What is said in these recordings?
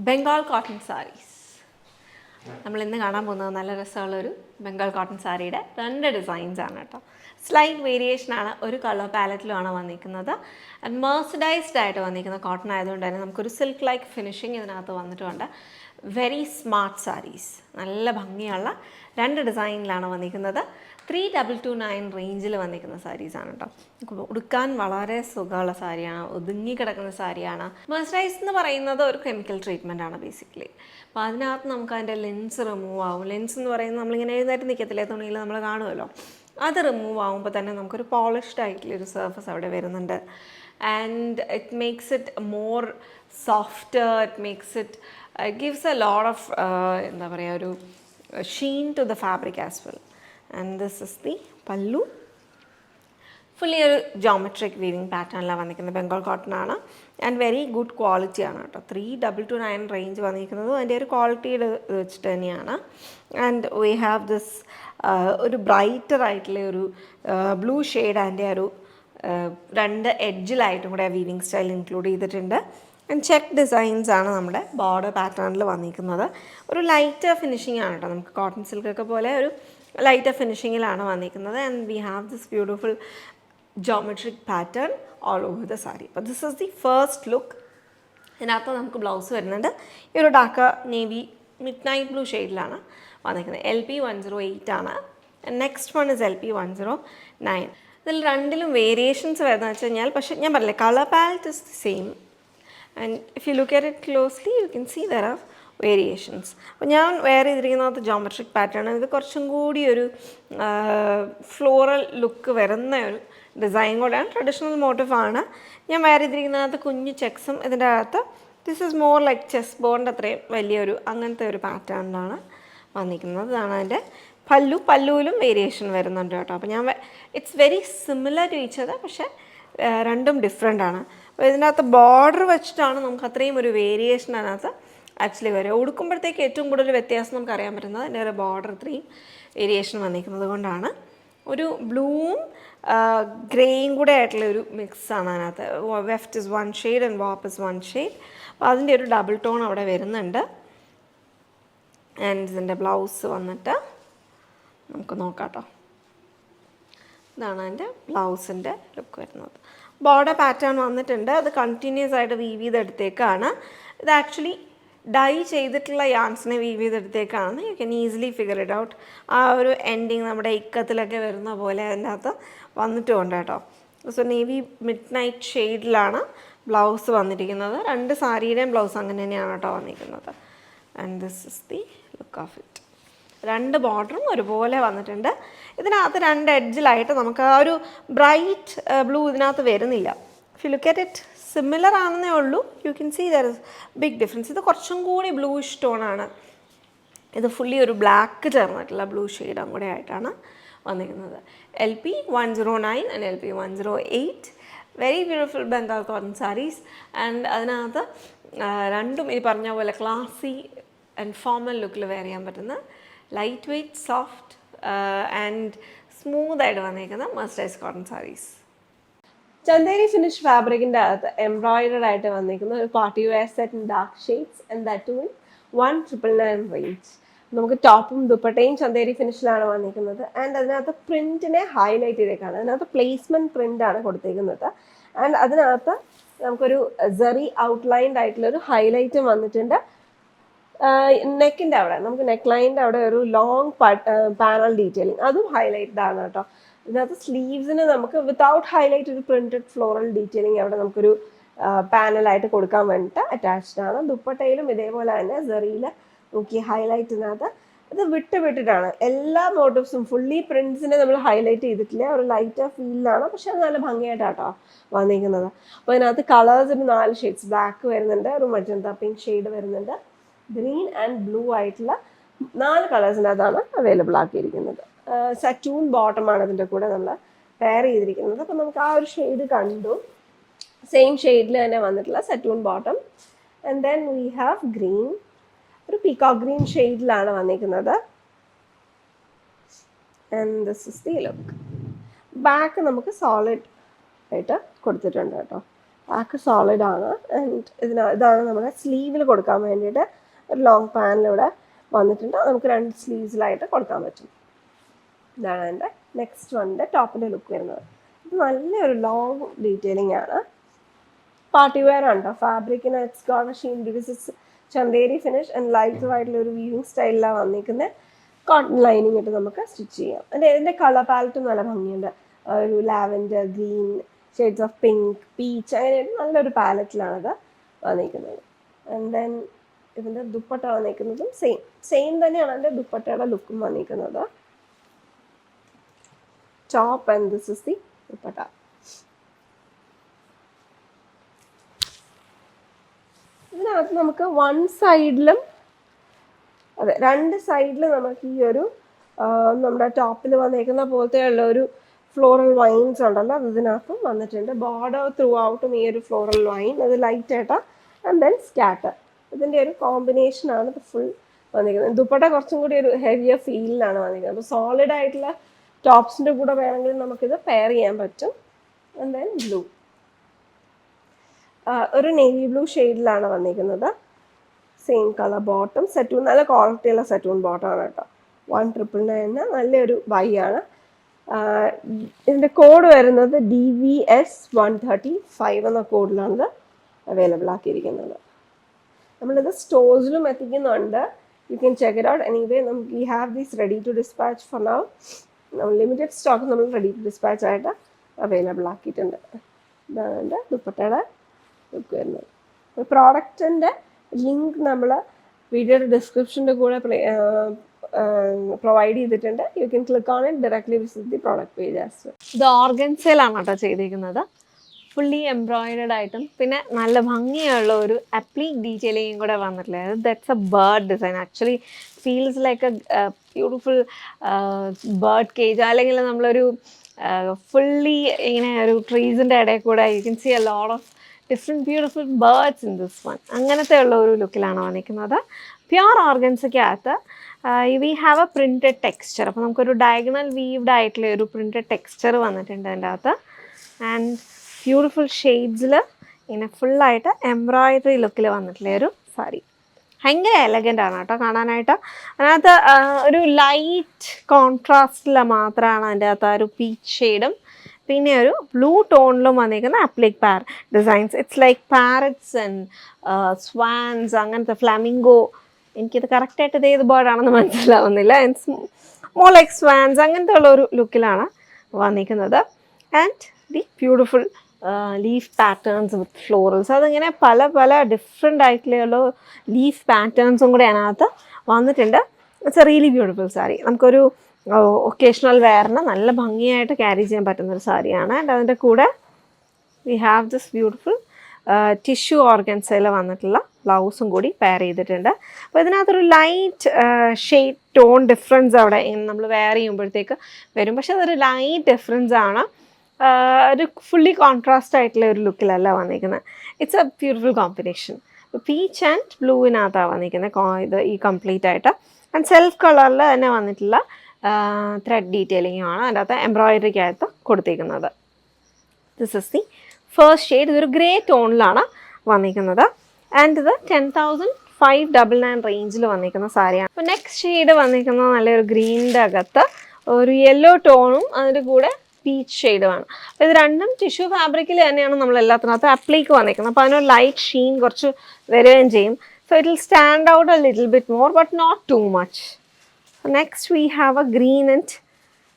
Bengal cotton saris. നമ്മളിന്ന് കാണാൻ പോകുന്നത് നല്ല രസമുള്ളൊരു ബംഗാൾ കോട്ടൺ സാരിയുടെ 2 ഡിസൈൻസ് ആണ് കേട്ടോ. സ്ലൈറ്റ് വേരിയേഷനാണ്, ഒരു കളർ പാലറ്റിലുമാണ് വന്നിരിക്കുന്നത്. ആൻഡ് മേഴ്സഡൈസ്ഡ് ആയിട്ട് വന്നിരിക്കുന്ന കോട്ടൺ ആയതുകൊണ്ട് തന്നെ നമുക്കൊരു സിൽക്ക് ലൈക്ക് ഫിനിഷിങ് ഇതിനകത്ത് വന്നിട്ടുണ്ട്. വെരി സ്മാർട്ട് സാരീസ്, നല്ല ഭംഗിയുള്ള 2 ഡിസൈനിലാണ് വന്നിരിക്കുന്നത്. 3229 റേഞ്ചിൽ വന്നിരിക്കുന്ന സാരീസാണ് കേട്ടോ. ഉടുക്കാൻ വളരെ സുഖമുള്ള സാരിയാണ്, ഒതുങ്ങി കിടക്കുന്ന സാരിയാണ്. മേഴ്സറൈസ് എന്ന് പറയുന്നത് ഒരു കെമിക്കൽ ട്രീറ്റ്മെൻ്റ് ആണ് ബേസിക്കലി. അപ്പോൾ അതിനകത്ത് നമുക്ക് അതിൻ്റെ ലെൻസ് റിമൂവ് ആവും. ലെൻസ് എന്ന് പറയുന്നത് നമ്മളിങ്ങനെ എഴുന്നേറ്റ് നിൽക്കത്തില്ലേ, തുണിയിൽ നമ്മൾ കാണുമല്ലോ, അത് റിമൂവ് ആകുമ്പോൾ തന്നെ നമുക്കൊരു പോളിഷ്ഡ് ആയിട്ടുള്ളൊരു സർഫസ് അവിടെ വരുന്നുണ്ട്. And it makes it more softer, it makes it gives a lot of എന്താ പറയുക, ഒരു sheen to the fabric as well. And this is the pallu. Fully ഒരു ജോമെട്രിക് വീവിങ് പാറ്റേണിലാണ് വന്നിരിക്കുന്നത്. ബംഗാൾ കോട്ടൺ ആണ് ആൻഡ് വെരി ഗുഡ് ക്വാളിറ്റി ആണ് കേട്ടോ. 3229 range വന്നിരിക്കുന്നത് അതിൻ്റെ ഒരു ക്വാളിറ്റിയുടെ വെച്ചിട്ട് തന്നെയാണ്. ആൻഡ് വി ഹാവ് ദിസ് ഒരു ബ്രൈറ്റർ ആയിട്ടുള്ള ഒരു ബ്ലൂ ഷെയ്ഡ് അതിൻ്റെ ഒരു 2 എഡ്ജിലായിട്ടും കൂടെ വീവിങ് സ്റ്റൈൽ ഇൻക്ലൂഡ് ചെയ്തിട്ടുണ്ട്. ആൻഡ് ചെക്ക് ഡിസൈൻസ് ആണ് നമ്മുടെ ബോർഡർ പാറ്റേണിൽ വന്നിരിക്കുന്നത്. ഒരു ലൈറ്റർ ഫിനിഷിംഗ് ആണ് കേട്ടോ, നമുക്ക് കോട്ടൺ സിൽക്കൊക്കെ പോലെ ഒരു ലൈറ്റർ ഫിനിഷിങ്ങിലാണ് വന്നിരിക്കുന്നത്. And we have this beautiful geometric pattern all over the saree. But this is the first look. ഇതിനകത്ത് നമുക്ക് ബ്ലൗസ് വരുന്നുണ്ട്. ഈ ഒരു dark navy mid night blue ഷെയ്ഡിലാണ് വന്നിരിക്കുന്നത്. LP108 ആണ്. Next one is LP109. ഇതിൽ രണ്ടിലും വേരിയേഷൻസ് വരുന്നത് വെച്ച് കഴിഞ്ഞാൽ, പക്ഷേ ഞാൻ പറഞ്ഞില്ലേ, colour palette is the same. And if you look at it closely you can see there are variations. അപ്പോൾ ഞാൻ വെയർ ചെയ്തിരിക്കുന്നത് ജോമെട്രിക് പാറ്റേൺ. ഇത് കുറച്ചും കൂടി ഒരു ഫ്ലോറൽ ലുക്ക് വരുന്ന ഒരു ഡിസൈൻ കൂടെയാണ്, ട്രഡീഷണൽ മോട്ടീവാണ്. ഞാൻ വെയർ ചെയ്തിരിക്കുന്നതിനകത്ത് കുഞ്ഞു ചെക്സും ഇതിൻ്റെ അകത്ത് this is more like chess ബോർഡിൻ്റെ അത്രയും വലിയൊരു അങ്ങനത്തെ ഒരു പാറ്റേണിലാണ് വന്നിരിക്കുന്നത്. ഇതാണ് അതിൻ്റെ പല്ലുവിലും വേരിയേഷൻ വരുന്നുണ്ട് കേട്ടോ. അപ്പോൾ ഞാൻ it's very similar to each other, പക്ഷേ രണ്ടും ഡിഫറെൻ്റ് ആണ്. അപ്പോൾ ഇതിനകത്ത് ബോർഡർ വെച്ചിട്ടാണ് നമുക്ക് അത്രയും ഒരു വേരിയേഷൻ അതിനകത്ത് ആക്ച്വലി വരും. ഉടുക്കുമ്പോഴത്തേക്ക് ഏറ്റവും കൂടുതൽ വ്യത്യാസം നമുക്ക് അറിയാൻ പറ്റുന്നത് അതിൻ്റെ ഒരു ബോർഡർ ഇത്രയും വേരിയേഷൻ വന്നിരിക്കുന്നത് കൊണ്ടാണ്. ഒരു ബ്ലൂവും ഗ്രേയും കൂടെ ആയിട്ടുള്ള ഒരു മിക്സാണ് അതിനകത്ത്. Weft is 1 shade and warp is 1 shade. അപ്പോൾ അതിൻ്റെ ഒരു ഡബിൾ ടോൺ അവിടെ വരുന്നുണ്ട്. ആൻഡ് ഇതിൻ്റെ ബ്ലൗസ് വന്നിട്ട് നമുക്ക് നോക്കാം കേട്ടോ. ഇതാണ് അതിൻ്റെ ബ്ലൗസിൻ്റെ ലുക്ക് വരുന്നത്. ബോർഡർ പാറ്റേൺ വന്നിട്ടുണ്ട്, അത് കണ്ടിന്യൂസ് ആയിട്ട് വീവ് ചെയ്തെടുത്തേക്കാണ്. ഇത് ആക്ച്വലി ഡൈ ചെയ്തിട്ടുള്ള യാൻസിനെ വീവ് ചെയ്തെടുത്തേക്കാണ്. You can easily figure it out. ആ ഒരു എൻഡിങ് നമ്മുടെ ഇക്കത്തിലൊക്കെ വരുന്ന പോലെ അതിൻ്റെ അകത്ത് വന്നിട്ടുമുണ്ട് കേട്ടോ. സോ നേവി മിഡ് നൈറ്റ് ഷെയ്ഡിലാണ് ബ്ലൗസ് വന്നിരിക്കുന്നത്. 2 സാരിയുടെയും ബ്ലൗസ് അങ്ങനെ തന്നെയാണ് കേട്ടോ വന്നിരിക്കുന്നത്. And this is the look of it. 2 ബോർഡറും ഒരുപോലെ വന്നിട്ടുണ്ട്. ഇതിനകത്ത് 2 എഡ്ജിലായിട്ട് നമുക്ക് ആ ഒരു ബ്രൈറ്റ് ബ്ലൂ ഇതിനകത്ത് വരുന്നില്ല. If you look at it similar ആണെന്നേ ഉള്ളൂ. You can see there is big difference. ഇത് കുറച്ചും കൂടി ബ്ലൂയിഷ് ടോണാണ്. ഇത് ഫുള്ളി ഒരു ബ്ലാക്ക് ചേർന്നിട്ടുള്ള ബ്ലൂ ഷെയ്ഡും കൂടെ ആയിട്ടാണ് വന്നിരിക്കുന്നത്. LP109 and LP108 very beautiful Bengal cotton saris. And അതിനകത്ത് രണ്ടും ഈ പറഞ്ഞ പോലെ ക്ലാസി ആൻഡ് ഫോർമൽ ലുക്കിൽ വെയർ ചെയ്യാൻ പറ്റുന്ന ലൈറ്റ് വെയ്റ്റ്, സോഫ്റ്റ് ആൻഡ് സ്മൂത്തായിട്ട് വന്നിരിക്കുന്ന മസ്റ്റൈസ് കോട്ടൺ സാരീസ്. ചന്ദേരി ഫിനിഷ് ഫാബ്രിക്കിന്റെ അകത്ത് എംബ്രോയിഡർഡ് ആയിട്ട് വന്നിരിക്കുന്ന ഒരു party wear set in dark shades and that too in 1999 range. നമുക്ക് ടോപ്പും ദുപ്പട്ടയും ചന്ദേരി ഫിനിഷിലാണ് വന്നിരിക്കുന്നത്. ആൻഡ് അതിനകത്ത് പ്രിന്റിനെ ഹൈലൈറ്റ് ചെയ്തേക്കാണ്. അതിനകത്ത് പ്ലേസ്മെന്റ് പ്രിന്റ് ആണ് കൊടുത്തേക്കുന്നത്. ആൻഡ് അതിനകത്ത് നമുക്കൊരു സെറി ഔട്ട്ലൈൻഡ് ആയിട്ടുള്ള ഒരു ഹൈലൈറ്റും വന്നിട്ടുണ്ട്. നെക്കിന്റെ അവിടെ നമുക്ക് നെക്ക് ലൈനിന്റെ അവിടെ ഒരു ലോങ് പാനൽ ഡീറ്റെയിലിംഗ് അതും ഹൈലൈറ്റഡ് ആണ് കേട്ടോ. ഇതിനകത്ത് സ്ലീവ്സിന് നമുക്ക് വിത്തൗട്ട് ഹൈലൈറ്റ് ഒരു പ്രിന്റഡ് ഫ്ലോറൽ ഡീറ്റെയിലിംഗ് അവിടെ നമുക്കൊരു പാനലായിട്ട് കൊടുക്കാൻ വേണ്ടിയിട്ട് അറ്റാച്ച്ഡ് ആണ്. ദുപ്പട്ടയിലും ഇതേപോലെ തന്നെ സെറിയിൽ നോക്കി ഹൈലൈറ്റിനകത്ത് ഇത് വിട്ടിട്ടാണ് എല്ലാ മോട്ടീവ്സും ഫുള്ളി പ്രിന്റ്സിനെ നമ്മൾ ഹൈലൈറ്റ് ചെയ്തിട്ടില്ല. ഒരു ലൈറ്റർ ഫീലിലാണ്, പക്ഷെ അത് നല്ല ഭംഗിയായിട്ടാട്ടോ വന്നിരിക്കുന്നത്. അപ്പോൾ അതിനകത്ത് കളേഴ്സിന് 4 ഷെയ്ഡ്സ്, ബ്ലാക്ക് വരുന്നുണ്ട്, ഒരു മജന്ത പിങ്ക് ഷെയ്ഡ് വരുന്നുണ്ട്, ഗ്രീൻ ആൻഡ് ബ്ലൂ ആയിട്ടുള്ള 4 കളേഴ്സിനകത്താണ് അവൈലബിൾ ആക്കിയിരിക്കുന്നത്. സറ്റൂൺ ബോട്ടമാണ് ഇതിൻ്റെ കൂടെ നമ്മൾ പെയർ ചെയ്തിരിക്കുന്നത്. അപ്പം നമുക്ക് ആ ഒരു ഷെയ്ഡ് കണ്ടു, സെയിം ഷെയ്ഡിൽ തന്നെ വന്നിട്ടുള്ള സറ്റൂൺ bottom. And then we have green, ഒരു പീകോക്ക് ഗ്രീൻ ഷെയ്ഡിലാണ് വന്നിരിക്കുന്നത്. And this is the look. Back നമുക്ക് സോളിഡ് ആയിട്ട് കൊടുത്തിട്ടുണ്ട് കേട്ടോ. ബാക്ക് സോളിഡ് ആണ്. ആൻഡ് ഇതാണ് നമ്മുടെ സ്ലീവിൽ കൊടുക്കാൻ വേണ്ടിയിട്ട് ഒരു ലോങ് പാനിലൂടെ വന്നിട്ടുണ്ട്. നമുക്ക് 2 സ്ലീവ്സിലായിട്ട് കൊടുക്കാൻ പറ്റും. ഇതാണ് എൻ്റെ നെക്സ്റ്റ് വണ്ണിൻ്റെ ടോപ്പിൻ്റെ ലുക്ക് വരുന്നത്. ഇത് നല്ലൊരു ലോങ് ഡീറ്റെയിലിംഗ് ആണ്. പാർട്ടി വെയർ ആണ്. ഫാബ്രിക്കിന് it's got a sheen because it's Chanderi finish and light ആയിട്ടുള്ള ഒരു വീവിങ് സ്റ്റൈലിലാണ് വന്നിരിക്കുന്നത്. കോട്ടൺ ലൈനിങ് ഇട്ട് നമുക്ക് സ്റ്റിച്ച് ചെയ്യാം. ഇതിൻ്റെ കളർ പാലറ്റും നല്ല ഭംഗിയുണ്ട്. ഒരു lavender, green, shades of pink, peach, അങ്ങനെ നല്ലൊരു പാലറ്റിലാണത് വന്നിരിക്കുന്നത്. ആൻഡ് ദെൻ ഇതിൻ്റെ ദുപ്പട്ട വന്നിരിക്കുന്നതും സെയിം തന്നെയാണ് എൻ്റെ ദുപ്പട്ടയുടെ ലുക്കും വന്നിരിക്കുന്നത്. Top and this is the dupatta. ഇതിനകത്ത് നമുക്ക് വൺ സൈഡിലും അതെ 2 സൈഡിലും നമുക്ക് ഈ ഒരു നമ്മുടെ ടോപ്പിൽ വന്നേക്കുന്ന പോലത്തെ ഉള്ള ഒരു ഫ്ലോറൽ വൈൻസ് ഉണ്ടല്ലോ, അത് ഇതിനകത്തും വന്നിട്ടുണ്ട്. ബോർഡർ ത്രൂ ഔട്ടും ഈ ഒരു ഫ്ലോറൽ വൈൻ, അത് ലൈറ്റ് ആയിട്ടാ. ആൻഡ് ദെൻ സ്കാറ്റർ, ഇതിൻ്റെ ഒരു കോമ്പിനേഷനാണ് ഇത് ഫുൾ വന്നിരിക്കുന്നത്. ദുപ്പട്ട കുറച്ചും കൂടി ഒരു ഹെവിയർ ഫീലിലാണ് വന്നിരിക്കുന്നത്. അപ്പോൾ സോളിഡ് ആയിട്ടുള്ള ടോപ്സിൻ്റെ കൂടെ വേണമെങ്കിൽ നമുക്കിത് പെയർ ചെയ്യാൻ പറ്റും. ആൻഡ് ദെൻ ബ്ലൂ, ഒരു നേവി ബ്ലൂ ഷെയ്ഡിലാണ് വന്നിരിക്കുന്നത്. സെയിം കളർ ബോട്ടം, സെറ്റൂൺ, നല്ല ക്വാളിറ്റിയുള്ള സെറ്റൂൺ ബോട്ടമാണ് കേട്ടോ. 1,999 നല്ലൊരു ബൈ ആണ്. ഇതിൻ്റെ കോഡ് വരുന്നത് DVS 135 എന്ന കോഡിലാണിത് അവൈലബിൾ ആക്കിയിരിക്കുന്നത്. നമ്മളിത് സ്റ്റോഴ്സിലും എത്തിക്കുന്നുണ്ട്. You can check it out. Anyway നമുക്ക് we have these ready to dispatch for now. Limited stock നമ്മൾ റെഡി ടു ഡിസ്പാച്ച് ആയിട്ട് അവൈലബിൾ ആക്കിയിട്ടുണ്ട്. ഇതാണ് എൻ്റെ ദുപ്പട്ടയുടെ ലുക്ക് വരുന്നത്. പ്രോഡക്റ്റിൻ്റെ ലിങ്ക് നമ്മൾ വീഡിയോയുടെ ഡിസ്ക്രിപ്ഷൻ്റെ കൂടെ പ്രൊവൈഡ് ചെയ്തിട്ടുണ്ട്. You can click on it directly visit the product page as well. ഇത് ഓർഗൻസയിലാണ് കേട്ടോ ചെയ്തിരിക്കുന്നത്. ഫുള്ളി എംബ്രോയിഡഡ് ആയിട്ടും പിന്നെ നല്ല ഭംഗിയുള്ള ഒരു അപ്ലീക് ഡീറ്റെയിലിംഗും കൂടെ വന്നിട്ടില്ലേ. That's a bird design. Actually feels like a beautiful bird cage, അല്ലെങ്കിൽ നമ്മളൊരു ഫുള്ളി ഇങ്ങനെ ഒരു ട്രീസിൻ്റെ ഇടയിൽ കൂടെ you can see a lot of different beautiful birds in this one. അങ്ങനത്തെ ഉള്ള ഒരു ലുക്കിലാണ് വന്നിരിക്കുന്നത്. പ്യുവർ ഓർഗൻസയ്ക്കകത്ത് we have a printed texture. അപ്പോൾ നമുക്കൊരു ഡയഗണൽ വീവ്ഡ് ആയിട്ടുള്ള ഒരു പ്രിൻറ്റഡ് ടെക്സ്ചർ വന്നിട്ടുണ്ട് അതിൻ്റെ അകത്ത്. ആൻഡ് ബ്യൂട്ടിഫുൾ ഷെയ്ഡ്സിൽ ഇങ്ങനെ ഫുള്ളായിട്ട് എംബ്രോയിഡറി ലുക്കിൽ വന്നിട്ടുള്ള ഒരു സാരി. ഭയങ്കര എലഗൻ്റ് ആണ് കേട്ടോ കാണാനായിട്ട്. അതിനകത്ത് ഒരു ലൈറ്റ് കോൺട്രാസ്റ്റിൽ മാത്രമാണ് അതിൻ്റെ അകത്ത് ഒരു പീച്ച് ഷെയ്ഡും പിന്നെ ഒരു ബ്ലൂ ടോണിലും വന്നിരിക്കുന്ന അപ്ലിക് designs. It's like parrots and Swans, അങ്ങനത്തെ ഫ്ലാമിംഗോ. എനിക്കിത് കറക്റ്റായിട്ട് ഇത് ഏത് ബേർഡാണെന്ന് മനസ്സിലാവുന്നില്ല. ഇറ്റ്സ് മോർ ലൈക്ക് സ്വാൻസ്, അങ്ങനത്തെ ഉള്ള ഒരു ലുക്കിലാണ് വന്നിരിക്കുന്നത്. And the beautiful leaf patterns with florals. അതിങ്ങനെ പല പല ഡിഫറെൻ്റ് ആയിട്ടുള്ള ലീഫ് പാറ്റേൺസും കൂടെ അതിനകത്ത് വന്നിട്ടുണ്ട്. It's A really beautiful sari. നമുക്കൊരു ഒക്കേഷണൽ വെയറിന് നല്ല ഭംഗിയായിട്ട് ക്യാരി ചെയ്യാൻ പറ്റുന്നൊരു സാരിയാണ്. ആൻഡ് അതിൻ്റെ കൂടെ we have this beautiful tissue ഓർഗൻസയിൽ വന്നിട്ടുള്ള ബ്ലൗസും കൂടി പെയർ ചെയ്തിട്ടുണ്ട്. അപ്പോൾ ഇതിനകത്തൊരു ലൈറ്റ് ഷെയ്ഡ് ടോൺ ഡിഫറൻസ് അവിടെ നമ്മൾ വെയർ ചെയ്യുമ്പോഴത്തേക്ക് വരും. പക്ഷെ അതൊരു ലൈറ്റ് ഡിഫറൻസ് ആണ്. ഒരു ഫുള്ളി കോൺട്രാസ്റ്റ് ആയിട്ടുള്ള ഒരു ലുക്കിലല്ല വന്നിരിക്കുന്നത്. It's a beautiful combination. Peach and ബ്ലൂവിനകത്താണ് വന്നിരിക്കുന്നത് ഇത് ഈ കംപ്ലീറ്റ് ആയിട്ട്. ആൻഡ് സെൽഫ് കളറിൽ തന്നെ വന്നിട്ടുള്ള ത്രെഡ് ഡീറ്റെയിലിങ്ങുമാണ് അതിൻ്റെ അകത്ത് എംബ്രോയിഡറിക്കകത്ത് കൊടുത്തിരിക്കുന്നത്. This is the first shade. ഇതൊരു ഗ്രേ ടോണിലാണ് വന്നിരിക്കുന്നത്. ആൻഡ് ഇത് 10,599 റേഞ്ചിൽ വന്നിരിക്കുന്ന സാരിയാണ്. അപ്പോൾ നെക്സ്റ്റ് ഷെയ്ഡ് വന്നിരിക്കുന്നത് നല്ലൊരു ഗ്രീനിൻ്റെ അകത്ത് ഒരു യെല്ലോ ടോണും അതിൻ്റെ കൂടെ പീച്ച് ഷെയ്ഡുമാണ്. അപ്പോൾ ഇത് രണ്ടും ടിഷ്യൂ ഫാബ്രിക്കിൽ തന്നെയാണ് നമ്മൾ എല്ലാത്തിനകത്ത് അപ്ലൈക്ക് വന്നിരിക്കുന്നത്. അപ്പോൾ അതിനൊരു ലൈറ്റ് ഷീൻ കുറച്ച് വരികയും ചെയ്യും. So it will stand out a little bit more but not too much. Next we have a green and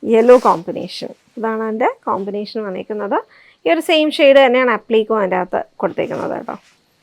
yellow combination. ഇതാണ് എൻ്റെ കോമ്പിനേഷൻ വന്നിരിക്കുന്നത്. ഈ ഒരു സെയിം ഷെയ്ഡ് തന്നെയാണ് അപ്ലൈക്കും അതിൻ്റെ അകത്ത് കൊടുത്തേക്കുന്നത് കേട്ടോ.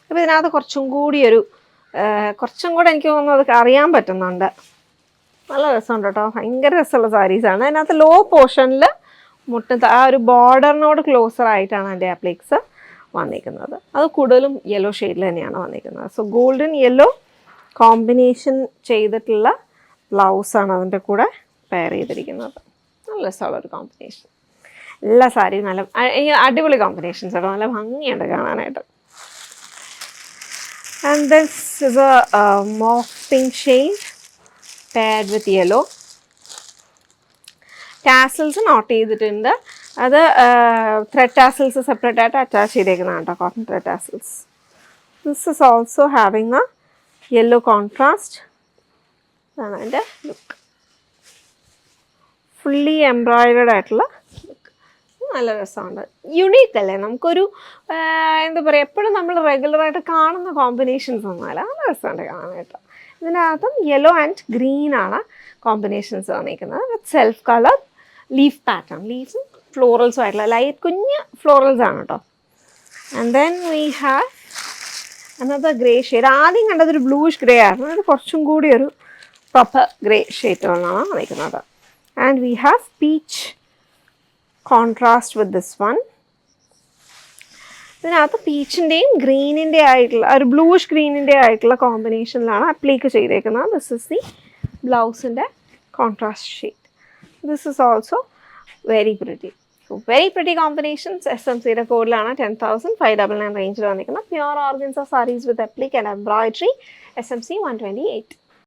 അപ്പോൾ ഇതിനകത്ത് കുറച്ചും കൂടി എനിക്ക് തോന്നുന്നു അത് അറിയാൻ പറ്റുന്നുണ്ട്. നല്ല രസമുണ്ട് കേട്ടോ. ഭയങ്കര രസമുള്ള സാരീസാണ്. അതിനകത്ത് ലോ പോർഷനിൽ ആ ഒരു ബോർഡറിനോട് ക്ലോസർ ആയിട്ടാണ് എൻ്റെ അപ്ലൈക്സ് വന്നിരിക്കുന്നത്. അത് കൂടുതലും യെല്ലോ ഷെയ്ഡിൽ തന്നെയാണ് വന്നിരിക്കുന്നത്. സോ ഗോൾഡൻ യെല്ലോ കോമ്പിനേഷൻ ചെയ്തിട്ടുള്ള ബ്ലൗസാണ് അതിൻ്റെ കൂടെ പെയർ ചെയ്തിരിക്കുന്നത്. നല്ല രസമുള്ളൊരു കോമ്പിനേഷൻ. എല്ലാ സാരിയും നല്ല അടിപൊളി കോമ്പിനേഷൻസ് ആണ്. നല്ല ഭംഗിയുണ്ട് കാണാനായിട്ട്. And this is a mauve pink shade paired with yellow. Tassels knot ചെയ്തിട്ടുണ്ട്. അത് ത്രെഡ് ടാസിൽസ് സെപ്പറേറ്റ് ആയിട്ട് അറ്റാച്ച് ചെയ്തേക്കുന്നതാണ് കേട്ടോ, cotton thread tassels. This is also having a yellow contrast. ഇതാണ് അതിൻ്റെ ലുക്ക്. ഫുള്ളി എംബ്രോയിഡേഡ് ആയിട്ടുള്ള ലുക്ക്. നല്ല രസമുണ്ട്, യുണീക്ക് അല്ലേ. നമുക്കൊരു എന്താ പറയുക, എപ്പോഴും നമ്മൾ റെഗുലറായിട്ട് കാണുന്ന കോമ്പിനേഷൻസ് ഒന്നുമല്ല, നല്ല രസമുണ്ട് കാണാനായിട്ട്. ഇതിനകത്തും യെല്ലോ ആൻഡ് ഗ്രീൻ ആണ് കോമ്പിനേഷൻസ് വന്നിരിക്കുന്നത് with self colour leaf pattern. ലീഫും ഫ്ലോറൽസും ആയിട്ടുള്ള ലൈറ്റ് കുഞ്ഞ് ഫ്ലോറൽസ് ആണ് കേട്ടോ. And then we have another grey shade. ആദ്യം കണ്ടതൊരു ബ്ലൂഷ് ഗ്രേ ആയിരുന്നു, അത് കുറച്ചും കൂടി ഒരു പ്രോപ്പർ ഗ്രേ ഷെയ്ഡുകളാണ് വന്നിരിക്കുന്നത്. And we have peach contrast with this one. ഇതിനകത്ത് പീച്ചിൻ്റെയും ഗ്രീനിൻ്റെ ആയിട്ടുള്ള ഒരു ബ്ലൂഷ് ഗ്രീനിൻ്റെ ആയിട്ടുള്ള കോമ്പിനേഷനിലാണ് അപ്ലൈക്ക് ചെയ്തേക്കുന്നത്. ദിസ് ഇസ് ദി ബ്ലൗസിൻ്റെ contrast shade. This is also very pretty. So very pretty combinations. SMCയുടെ കോഡിലാണ് 10,599 റേഞ്ചിൽ വന്നിരിക്കുന്നത്. Pure organza saris with applique and embroidery. SMC 128.